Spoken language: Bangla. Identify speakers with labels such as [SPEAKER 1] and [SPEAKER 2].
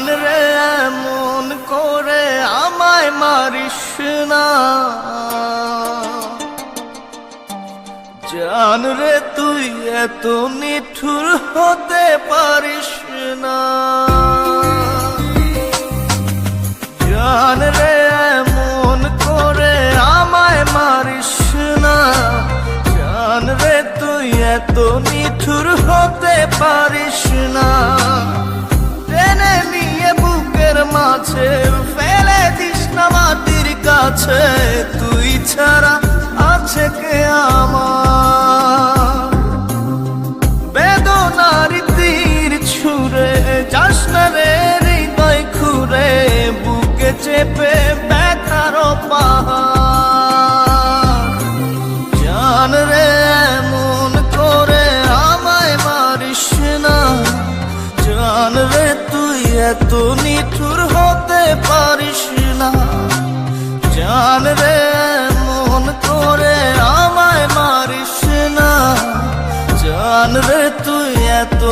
[SPEAKER 1] জান রে এমন করে আমায় মারিস না, জান রে তুই এত নিঠুর হতে পারিস না। জান রে এমন করে আমায় মারিস না, জান রে তুই এত নিঠুর হতে পারিস না। টেনে নিয়ে বুকের মাঝে ফেলে দিস না মাটির কাছে, তুই ছাড়া আছে কে আমার। বেদনার তীর ছুঁড়ে যাস না রে হৃদয় খুঁড়ে, বুকে চেপে ব্যথার পাহাড়। জান রে এমন করে আমায় মারিস না, জান রে তুই এত নিঠুর হতে পারিস না। জান রে এমন করে আমায় মারিস না, জান রে তুই এত